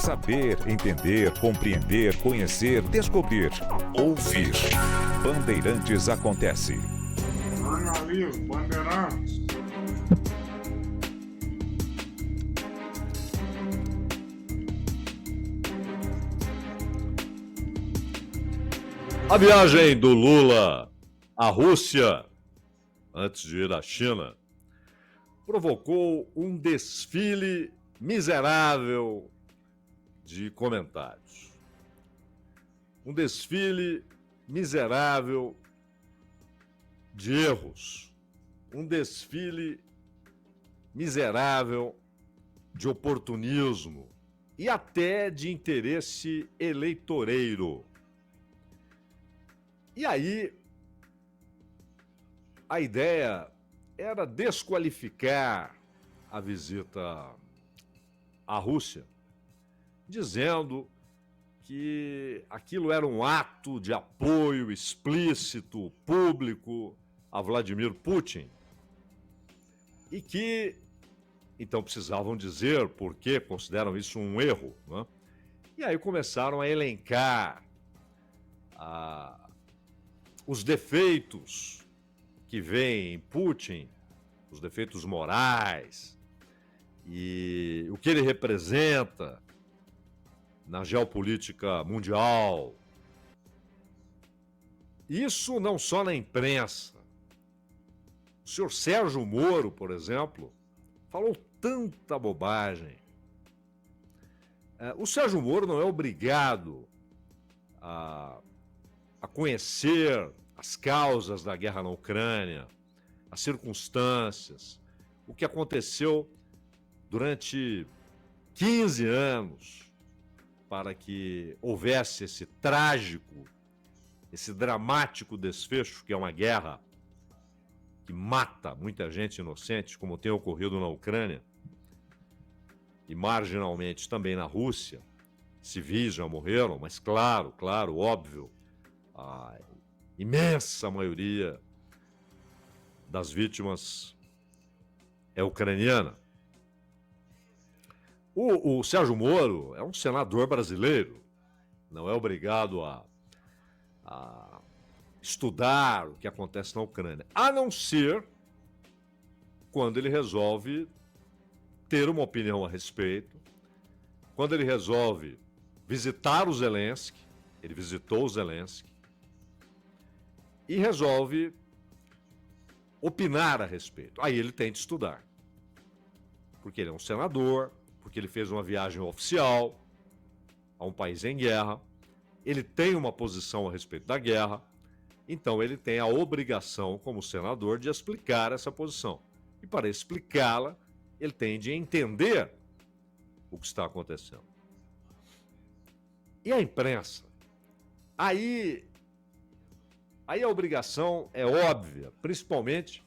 Saber, entender, compreender, conhecer, descobrir, ouvir. Bandeirantes acontece. Jornalismo, Bandeirantes. A viagem do Lula à Rússia, antes de ir à China, provocou um desfile miserável de comentários. Um desfile miserável de erros. Um desfile miserável de oportunismo e até de interesse eleitoreiro. E aí, a ideia era desqualificar a visita à Rússia, dizendo que aquilo era um ato de apoio explícito, público, a Vladimir Putin. E que, então, precisavam dizer por que consideram isso um erro, né? E aí começaram a elencar os defeitos que vêm em Putin, os defeitos morais e o que ele representa na geopolítica mundial. Isso não só na imprensa. O senhor Sérgio Moro, por exemplo, falou tanta bobagem. O Sérgio Moro não é obrigado a conhecer as causas da guerra na Ucrânia, as circunstâncias, o que aconteceu durante 15 anos para que houvesse esse trágico, esse dramático desfecho, que é uma guerra que mata muita gente inocente, como tem ocorrido na Ucrânia, e marginalmente também na Rússia. Civis já morreram, mas claro, óbvio, a imensa maioria das vítimas é ucraniana. O Sérgio Moro é um senador brasileiro, não é obrigado a estudar o que acontece na Ucrânia, a não ser quando ele resolve ter uma opinião a respeito, quando ele resolve visitar o Zelensky, ele visitou o Zelensky, e resolve opinar a respeito. Aí ele tem de estudar. Porque ele é um senador, porque ele fez uma viagem oficial a um país em guerra, ele tem uma posição a respeito da guerra, então ele tem a obrigação, como senador, de explicar essa posição. E para explicá-la, ele tem de entender o que está acontecendo. E a imprensa? Aí a obrigação é óbvia, principalmente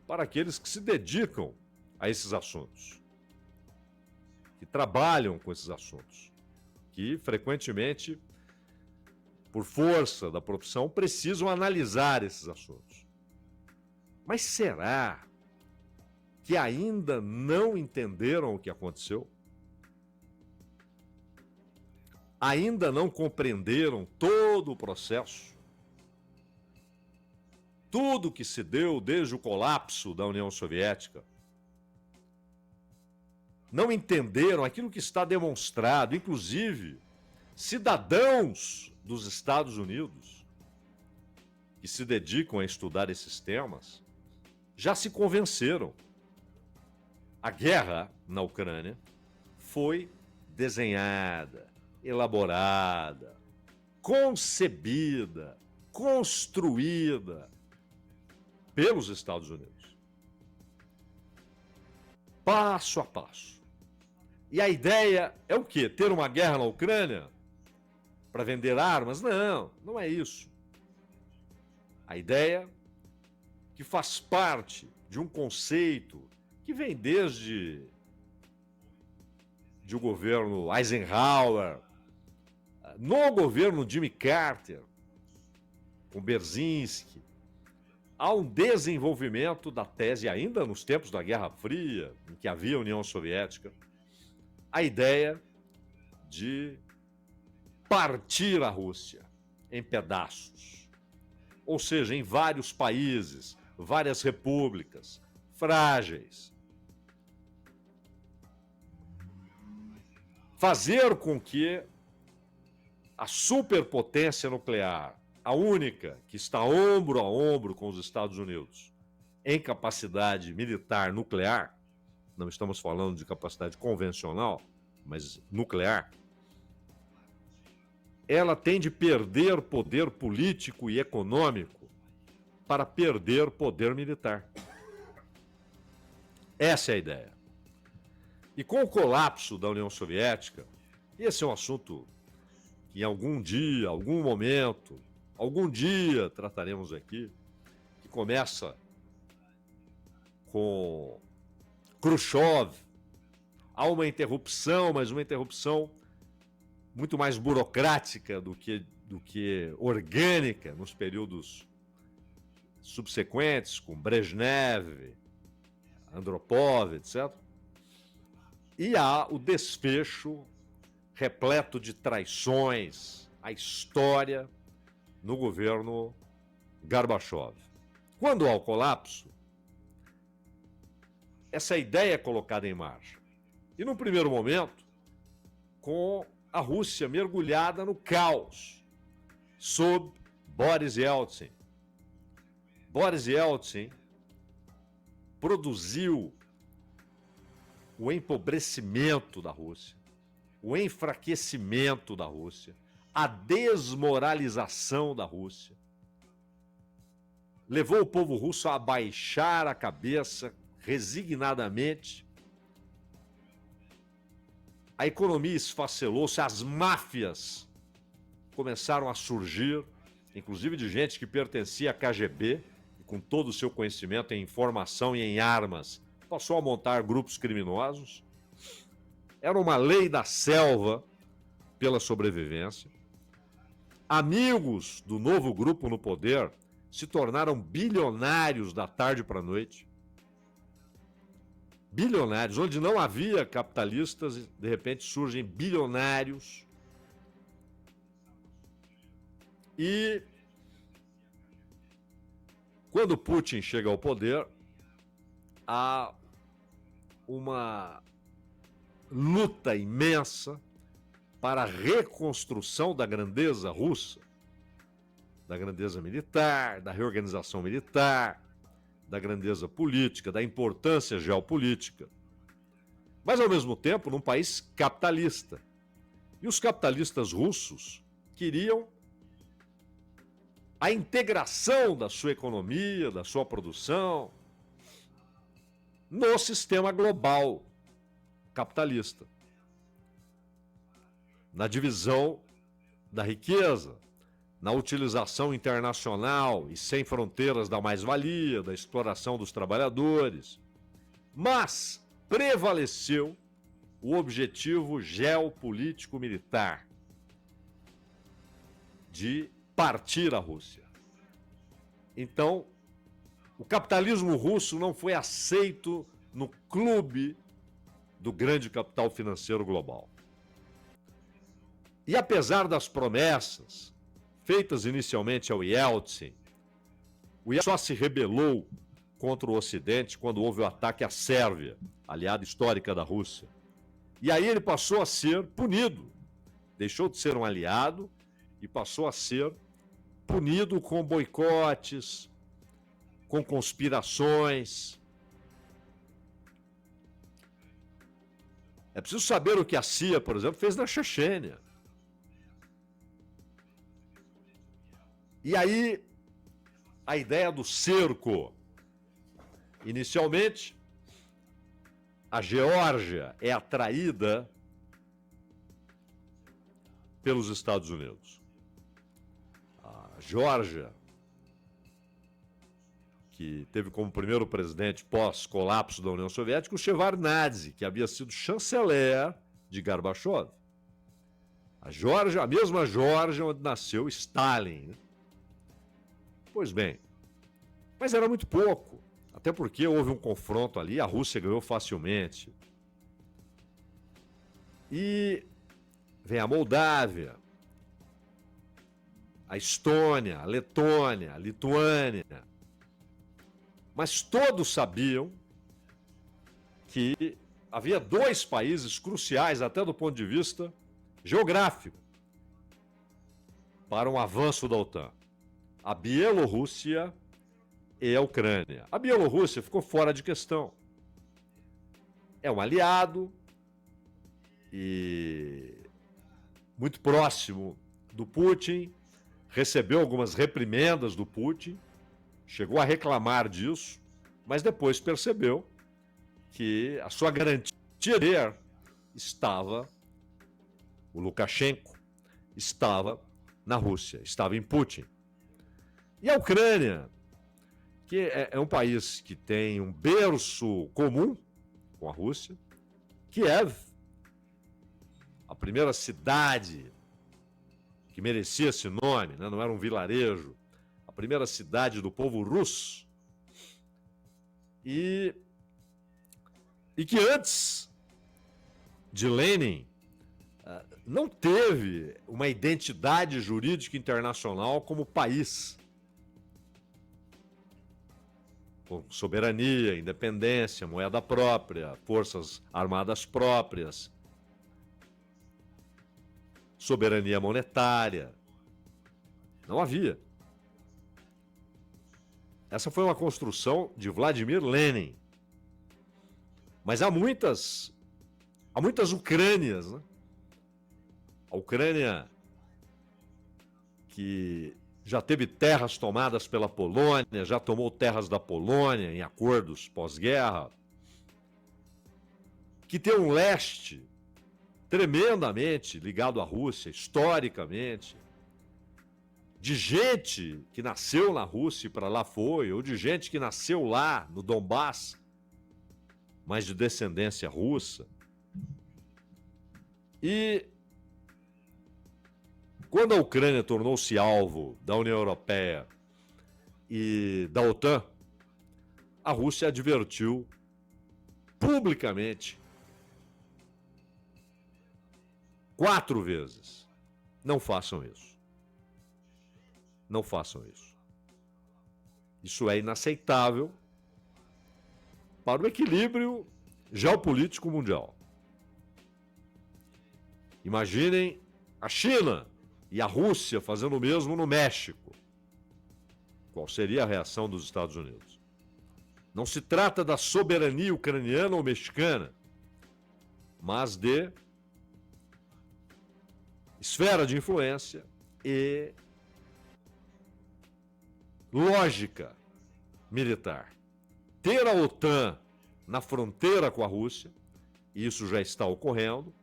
para aqueles que se dedicam a esses assuntos, que trabalham com esses assuntos, que frequentemente, por força da profissão, precisam analisar esses assuntos. Mas será que ainda não entenderam o que aconteceu? Ainda não compreenderam todo o processo? Tudo que se deu desde o colapso da União Soviética? Não entenderam aquilo que está demonstrado, inclusive cidadãos dos Estados Unidos que se dedicam a estudar esses temas já se convenceram. A guerra na Ucrânia foi desenhada, elaborada, concebida, construída pelos Estados Unidos. Passo a passo. E a ideia é o quê? Ter uma guerra na Ucrânia para vender armas? Não, não é isso. A ideia que faz parte de um conceito que vem desde o governo Eisenhower, no governo Jimmy Carter, com Brzezinski, há um desenvolvimento da tese, ainda nos tempos da Guerra Fria, em que havia a União Soviética, a ideia de partir a Rússia em pedaços, ou seja, em vários países, várias repúblicas frágeis. Fazer com que a superpotência nuclear, a única que está ombro a ombro com os Estados Unidos em capacidade militar nuclear, não estamos falando de capacidade convencional, mas nuclear, ela tem de perder poder político e econômico para perder poder militar. Essa é a ideia. E com o colapso da União Soviética, e esse é um assunto que em algum dia, algum momento, algum dia trataremos aqui, que começa com Khrushchev. Há uma interrupção, mas uma interrupção muito mais burocrática do que orgânica nos períodos subsequentes, com Brezhnev, Andropov, etc. E há o desfecho repleto de traições, a história no governo Gorbachev. Quando há o colapso, essa ideia é colocada em marcha. E num primeiro momento, com a Rússia mergulhada no caos, sob Boris Yeltsin. Boris Yeltsin produziu o empobrecimento da Rússia, o enfraquecimento da Rússia, a desmoralização da Rússia. Levou o povo russo a abaixar a cabeça resignadamente. A economia esfacelou-se, as máfias começaram a surgir, inclusive de gente que pertencia à KGB, e com todo o seu conhecimento em informação e em armas, passou a montar grupos criminosos. Era uma lei da selva pela sobrevivência. Amigos do novo grupo no poder se tornaram bilionários da tarde para a noite. Bilionários, onde não havia capitalistas, de repente surgem bilionários. E quando Putin chega ao poder, há uma luta imensa para a reconstrução da grandeza russa, da grandeza militar, da reorganização militar, da grandeza política, da importância geopolítica. Mas, ao mesmo tempo, num país capitalista. E os capitalistas russos queriam a integração da sua economia, da sua produção, no sistema global capitalista, na divisão da riqueza, na utilização internacional e sem fronteiras da mais-valia, da exploração dos trabalhadores. Mas prevaleceu o objetivo geopolítico-militar de partir a Rússia. Então, o capitalismo russo não foi aceito no clube do grande capital financeiro global. E apesar das promessas feitas inicialmente ao Yeltsin, o Yeltsin só se rebelou contra o Ocidente quando houve o ataque à Sérvia, aliada histórica da Rússia. E aí ele passou a ser punido. Deixou de ser um aliado e passou a ser punido com boicotes, com conspirações. É preciso saber o que a CIA, por exemplo, fez na Chechênia. E aí, a ideia do cerco. Inicialmente, a Geórgia é atraída pelos Estados Unidos. A Geórgia, que teve como primeiro presidente pós-colapso da União Soviética o Shevardnadze, que havia sido chanceler de Gorbachev. A Geórgia, a mesma Geórgia onde nasceu Stalin, né? Pois bem, mas era muito pouco, até porque houve um confronto ali, a Rússia ganhou facilmente. E vem a Moldávia, a Estônia, a Letônia, a Lituânia. Mas todos sabiam que havia dois países cruciais, até do ponto de vista geográfico, para um avanço da OTAN: a Bielorrússia e a Ucrânia. A Bielorrússia ficou fora de questão. É um aliado e muito próximo do Putin, recebeu algumas reprimendas do Putin, chegou a reclamar disso, mas depois percebeu que a sua garantia de poder estava, o Lukashenko estava na Rússia, estava em Putin. E a Ucrânia, que é um país que tem um berço comum com a Rússia, Kiev, a primeira cidade que merecia esse nome, né? Não era um vilarejo, a primeira cidade do povo russo, e que antes de Lenin não teve uma identidade jurídica internacional como país, com soberania, independência, moeda própria, forças armadas próprias, soberania monetária. Não havia. Essa foi uma construção de Vladimir Lenin. Mas há muitas Ucrânias, né? A Ucrânia que já teve terras tomadas pela Polônia, já tomou terras da Polônia em acordos pós-guerra, que tem um leste tremendamente ligado à Rússia, historicamente, de gente que nasceu na Rússia e para lá foi, ou de gente que nasceu lá no Donbass, mas de descendência russa. E quando a Ucrânia tornou-se alvo da União Europeia e da OTAN, a Rússia advertiu publicamente 4 vezes: não façam isso. Não façam isso. Isso é inaceitável para o equilíbrio geopolítico mundial. Imaginem a China e a Rússia fazendo o mesmo no México. Qual seria a reação dos Estados Unidos? Não se trata da soberania ucraniana ou mexicana, mas de esfera de influência e lógica militar. Ter a OTAN na fronteira com a Rússia, e isso já está ocorrendo,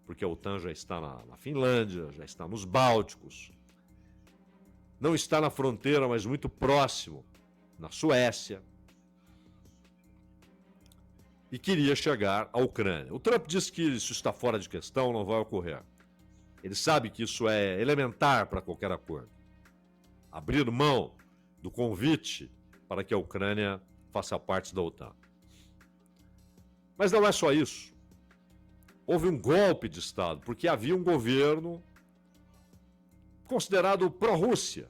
porque a OTAN já está na Finlândia, já está nos Bálticos, não está na fronteira, mas muito próximo, na Suécia, e queria chegar à Ucrânia. O Trump disse que isso está fora de questão, não vai ocorrer. Ele sabe que isso é elementar para qualquer acordo. Abrir mão do convite para que a Ucrânia faça parte da OTAN. Mas não é só isso. Houve um golpe de Estado, porque havia um governo considerado pró-Rússia.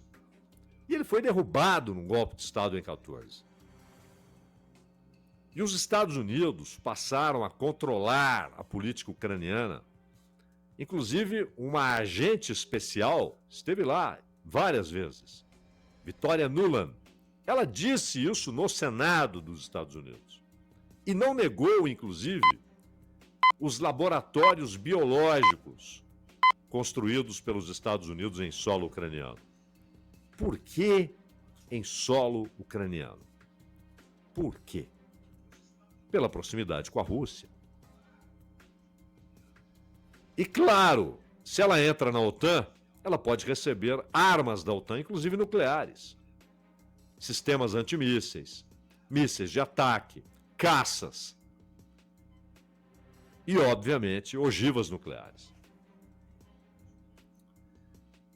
E ele foi derrubado num golpe de Estado em 14. E os Estados Unidos passaram a controlar a política ucraniana. Inclusive, uma agente especial esteve lá várias vezes, Victoria Nuland. Ela disse isso no Senado dos Estados Unidos. E não negou, inclusive, os laboratórios biológicos construídos pelos Estados Unidos em solo ucraniano. Por que em solo ucraniano? Por quê? Pela proximidade com a Rússia. E claro, se ela entra na OTAN, ela pode receber armas da OTAN, inclusive nucleares, sistemas antimísseis, mísseis de ataque, caças e, obviamente, ogivas nucleares.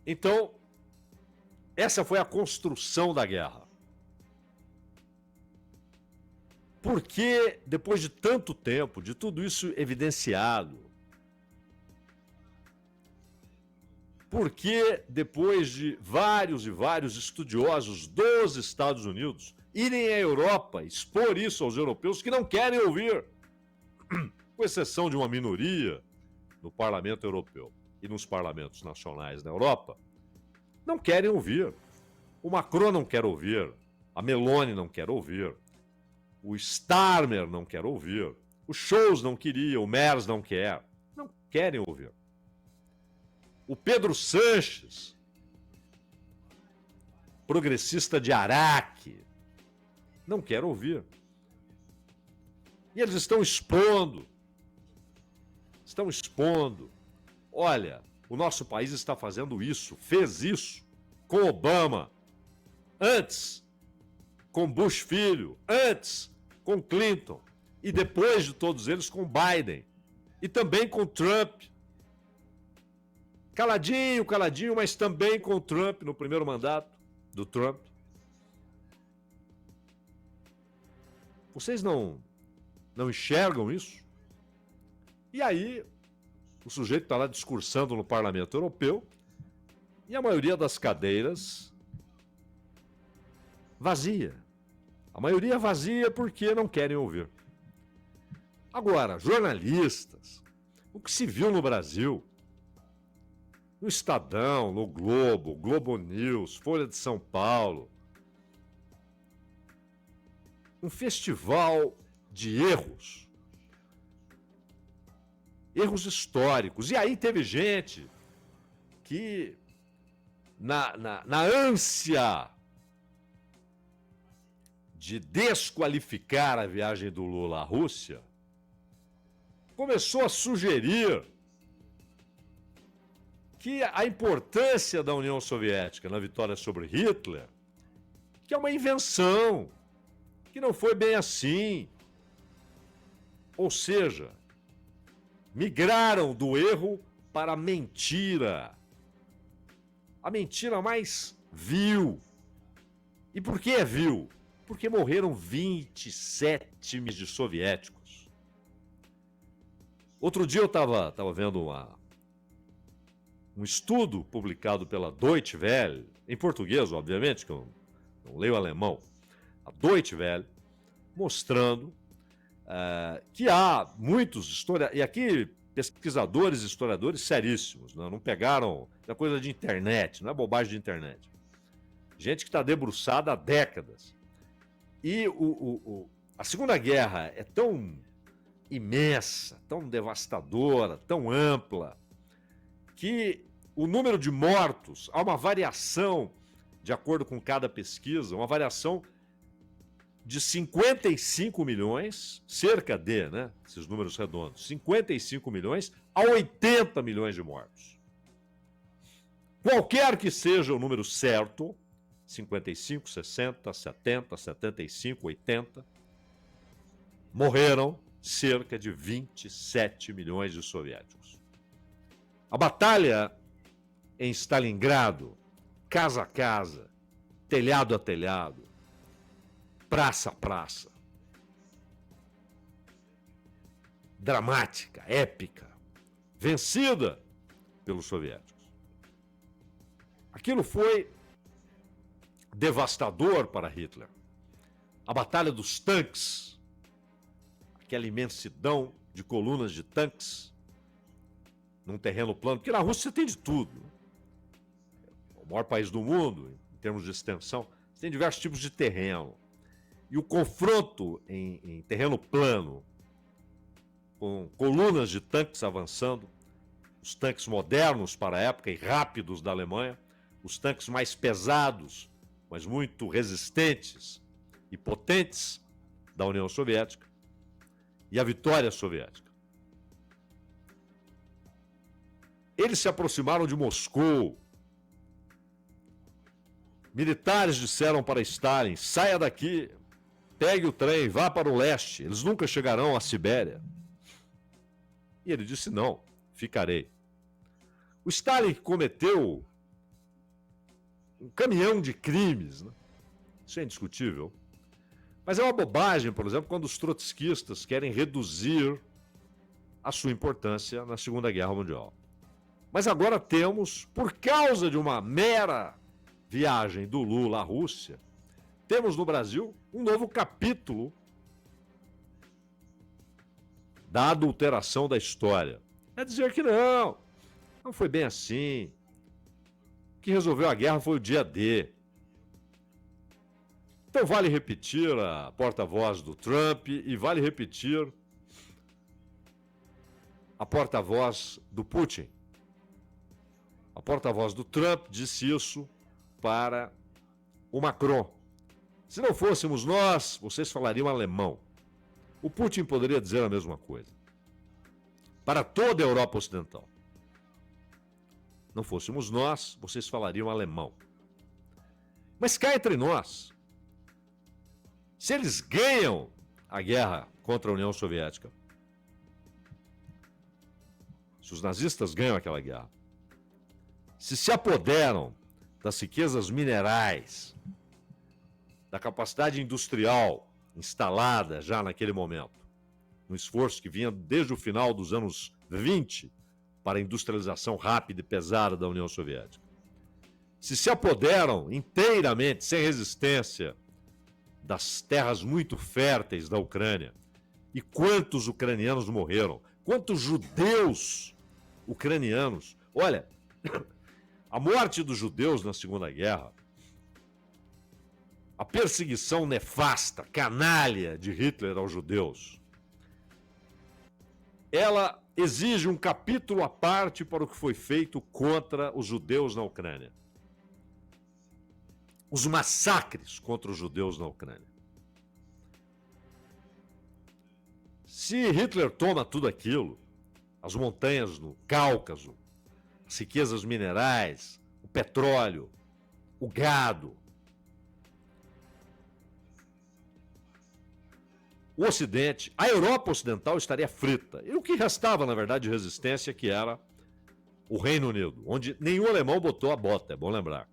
Então, essa foi a construção da guerra. Porque, depois de tanto tempo, de tudo isso evidenciado, Porque depois de vários e vários estudiosos dos Estados Unidos irem à Europa expor isso aos europeus que não querem ouvir, com exceção de uma minoria no Parlamento Europeu e nos parlamentos nacionais da Europa, não querem ouvir. O Macron não quer ouvir, a Meloni não quer ouvir, o Starmer não quer ouvir, o Scholz não queria, o Merz não quer. Não querem ouvir. O Pedro Sanches, progressista de Araque, não quer ouvir. E eles estão expondo. Olha, o nosso país está fazendo isso, fez isso com Obama, antes com Bush filho, antes com Clinton e depois de todos eles com Biden e também com Trump. Caladinho, mas também com o Trump no primeiro mandato do Trump. Vocês não enxergam isso? E aí, o sujeito está lá discursando no Parlamento Europeu e a maioria das cadeiras vazia. A maioria vazia porque não querem ouvir. Agora, jornalistas, o que se viu no Brasil, no Estadão, no Globo, Globo News, Folha de São Paulo, um festival de erros históricos. E aí teve gente que, na ânsia de desqualificar a viagem do Lula à Rússia, começou a sugerir que a importância da União Soviética na vitória sobre Hitler, que é uma invenção, que não foi bem assim. Ou seja, migraram do erro para a mentira. A mentira mais vil. E por que é vil? Porque morreram 27 milhões de soviéticos. Outro dia eu estava vendo um estudo publicado pela Deutsche Welle, em português, obviamente, que eu não leio alemão, a Deutsche Welle, mostrando que há muitos historiadores, e aqui pesquisadores e historiadores seríssimos, não pegaram, é coisa de internet, não é bobagem de internet. Gente que está debruçada há décadas. E a Segunda Guerra é tão imensa, tão devastadora, tão ampla, que o número de mortos, há uma variação, de acordo com cada pesquisa, uma variação de 55 milhões, cerca de, esses números redondos, 55 milhões a 80 milhões de mortos. Qualquer que seja o número certo, 55, 60, 70, 75, 80, morreram cerca de 27 milhões de soviéticos. A batalha em Stalingrado, casa a casa, telhado a telhado, praça a praça, dramática, épica, vencida pelos soviéticos. Aquilo foi devastador para Hitler. A batalha dos tanques, aquela imensidão de colunas de tanques num terreno plano, porque na Rússia você tem de tudo. O maior país do mundo, em termos de extensão, você tem diversos tipos de terreno. E o confronto em terreno plano, com colunas de tanques avançando, os tanques modernos para a época e rápidos da Alemanha, os tanques mais pesados, mas muito resistentes e potentes da União Soviética, e a vitória soviética. Eles se aproximaram de Moscou. Militares disseram para Stalin: saia daqui, pegue o trem, vá para o leste, eles nunca chegarão à Sibéria. E ele disse: não, ficarei. O Stalin cometeu um caminhão de crimes, Isso é indiscutível. Mas é uma bobagem, por exemplo, quando os trotskistas querem reduzir a sua importância na Segunda Guerra Mundial. Mas agora temos, por causa de uma mera viagem do Lula à Rússia, temos no Brasil um novo capítulo da adulteração da história. É dizer que não foi bem assim. O que resolveu a guerra foi o dia D. Então vale repetir a porta-voz do Trump e vale repetir a porta-voz do Putin. A porta-voz do Trump disse isso para o Macron. Se não fôssemos nós, vocês falariam alemão. O Putin poderia dizer a mesma coisa. Para toda a Europa Ocidental. Não fôssemos nós, vocês falariam alemão. Mas cá entre nós, se eles ganham a guerra contra a União Soviética, se os nazistas ganham aquela guerra, se apoderam das riquezas minerais, da capacidade industrial instalada já naquele momento, um esforço que vinha desde o final dos anos 20 para a industrialização rápida e pesada da União Soviética. Se apoderam inteiramente, sem resistência, das terras muito férteis da Ucrânia. E quantos ucranianos morreram? Quantos judeus ucranianos? Olha, a morte dos judeus na Segunda Guerra, a perseguição nefasta, canalha de Hitler aos judeus, ela exige um capítulo à parte para o que foi feito contra os judeus na Ucrânia. Os massacres contra os judeus na Ucrânia. Se Hitler toma tudo aquilo, as montanhas no Cáucaso, as riquezas minerais, o petróleo, o gado, o Ocidente, a Europa Ocidental estaria frita. E o que restava, na verdade, de resistência, que era o Reino Unido, onde nenhum alemão botou a bota, é bom lembrar.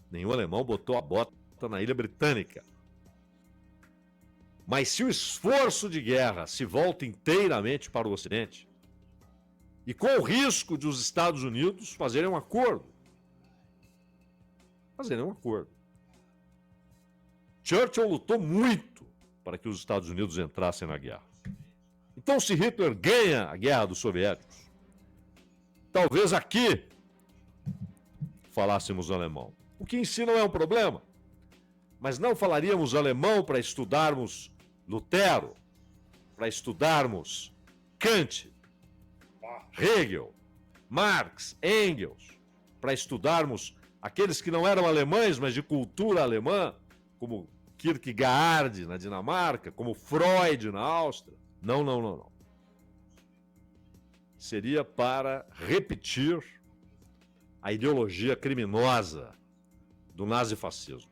Nenhum alemão botou a bota na Ilha Britânica. Mas se o esforço de guerra se volta inteiramente para o Ocidente, e com o risco de os Estados Unidos fazerem um acordo. Churchill lutou muito para que os Estados Unidos entrassem na guerra. Então, se Hitler ganha a guerra dos soviéticos, talvez aqui falássemos alemão. O que em si não é um problema. Mas não falaríamos alemão para estudarmos Lutero, para estudarmos Kant, Hegel, Marx, Engels, para estudarmos aqueles que não eram alemães, mas de cultura alemã, como Kierkegaard na Dinamarca, como Freud na Áustria. Não. Seria para repetir a ideologia criminosa do nazifascismo.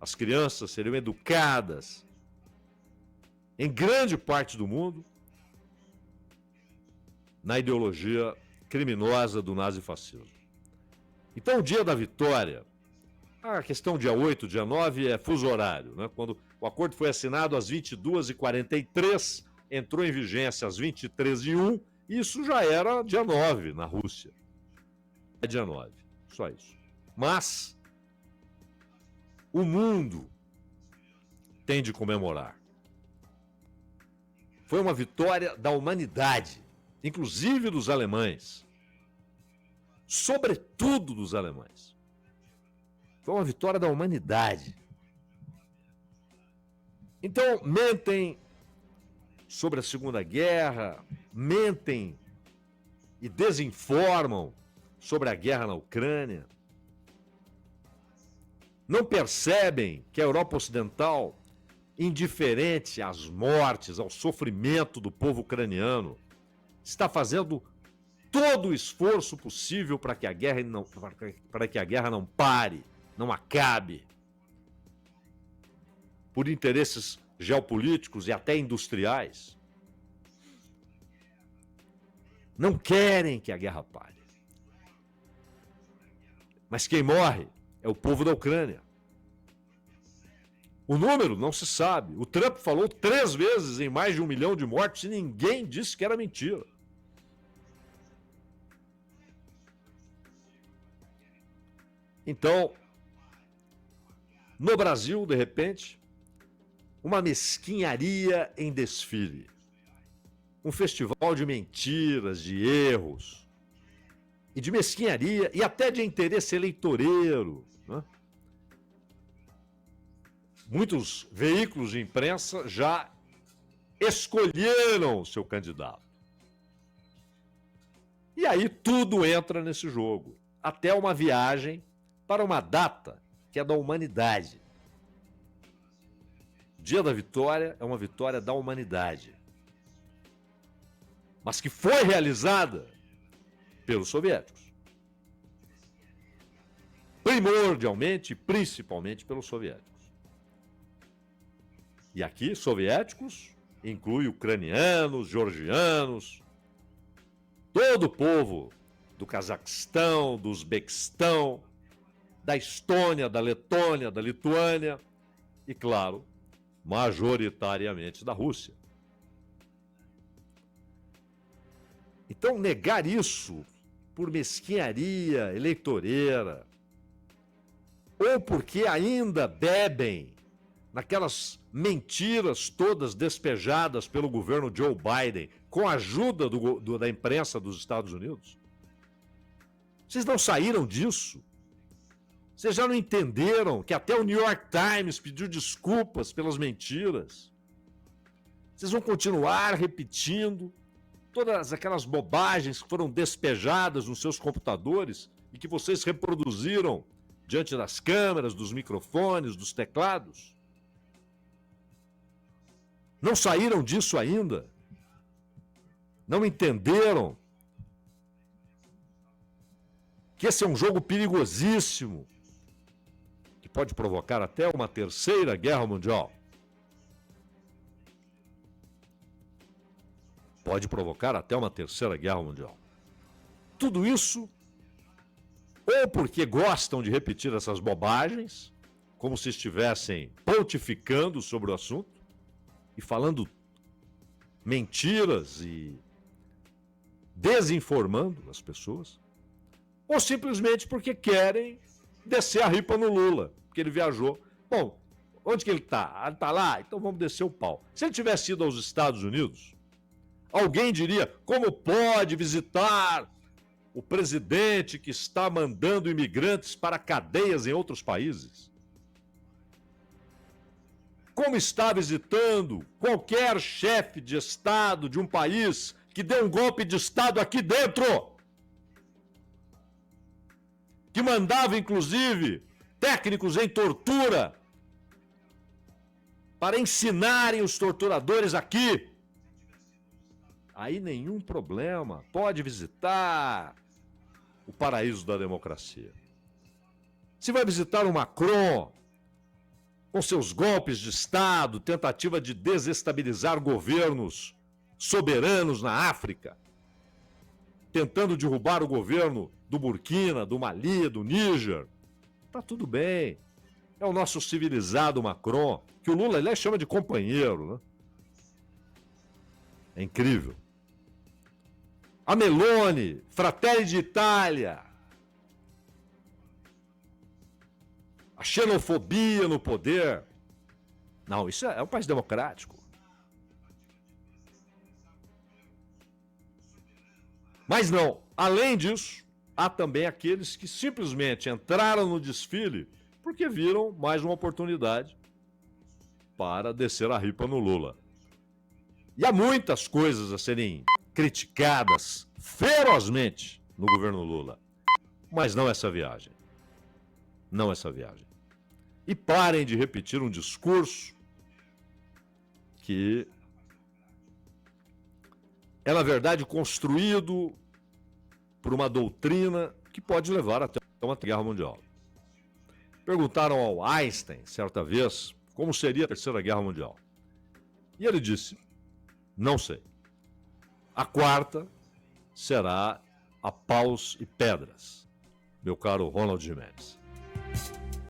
As crianças seriam educadas em grande parte do mundo na ideologia criminosa do nazifascismo. Então, o dia da vitória, a questão dia 8, dia 9 é fuso horário, né? Quando o acordo foi assinado às 22h43, entrou em vigência às 23h01, e isso já era dia 9 na Rússia. É dia 9, só isso. Mas o mundo tem de comemorar. Foi uma vitória da humanidade, inclusive dos alemães. Sobretudo dos alemães. Foi uma vitória da humanidade. Então, mentem sobre a Segunda Guerra, mentem e desinformam sobre a guerra na Ucrânia. Não percebem que a Europa Ocidental, indiferente às mortes, ao sofrimento do povo ucraniano, está fazendo todo o esforço possível para que a guerra não pare, não acabe. Por interesses geopolíticos e até industriais. Não querem que a guerra pare. Mas quem morre é o povo da Ucrânia. O número não se sabe. O Trump falou 3 vezes em mais de 1 milhão de mortos e ninguém disse que era mentira. Então, no Brasil, de repente, uma mesquinharia em desfile. Um festival de mentiras, de erros, e de mesquinharia, e até de interesse eleitoreiro, né? Muitos veículos de imprensa já escolheram o seu candidato. E aí tudo entra nesse jogo, até uma viagem para uma data que é da humanidade. O Dia da Vitória é uma vitória da humanidade, mas que foi realizada pelos soviéticos. Primordialmente, principalmente pelos soviéticos. E aqui, soviéticos, inclui ucranianos, georgianos, todo o povo do Cazaquistão, do Uzbequistão, da Estônia, da Letônia, da Lituânia e, claro, majoritariamente da Rússia. Então, negar isso por mesquinharia eleitoreira, ou porque ainda bebem naquelas mentiras todas despejadas pelo governo Joe Biden, com a ajuda da imprensa dos Estados Unidos? Vocês não saíram disso? Vocês já não entenderam que até o New York Times pediu desculpas pelas mentiras? Vocês vão continuar repetindo todas aquelas bobagens que foram despejadas nos seus computadores e que vocês reproduziram diante das câmeras, dos microfones, dos teclados? Não saíram disso ainda? Não entenderam que esse é um jogo perigosíssimo, que pode provocar até uma terceira guerra mundial? Pode provocar até uma terceira guerra mundial. Tudo isso ou porque gostam de repetir essas bobagens, como se estivessem pontificando sobre o assunto e falando mentiras e desinformando as pessoas, ou simplesmente porque querem descer a ripa no Lula, porque ele viajou. Bom, onde que ele está? Ele está lá? Então vamos descer o pau. Se ele tivesse ido aos Estados Unidos, alguém diria: como pode visitar o presidente que está mandando imigrantes para cadeias em outros países? Como está visitando qualquer chefe de Estado de um país que deu um golpe de Estado aqui dentro? Que mandava, inclusive, técnicos em tortura para ensinarem os torturadores aqui. Aí nenhum problema, pode visitar o paraíso da democracia. Se vai visitar o Macron, com seus golpes de Estado, tentativa de desestabilizar governos soberanos na África, tentando derrubar o governo do Burkina, do Mali, do Níger, tá tudo bem. É o nosso civilizado Macron, que o Lula, aliás, chama de companheiro, né? É incrível. A Meloni, Fratelli d'Italia, a xenofobia no poder. Não, isso é um país democrático. Mas não, além disso, há também aqueles que simplesmente entraram no desfile porque viram mais uma oportunidade para descer a ripa no Lula. E há muitas coisas a serem criticadas ferozmente no governo Lula, mas não essa viagem. Não essa viagem. E parem de repetir um discurso que é, na verdade, construído por uma doutrina que pode levar até uma guerra mundial. Perguntaram ao Einstein, certa vez, como seria a Terceira Guerra Mundial. E ele disse: não sei. A quarta será a paus e pedras, meu caro Ronald Gimenez.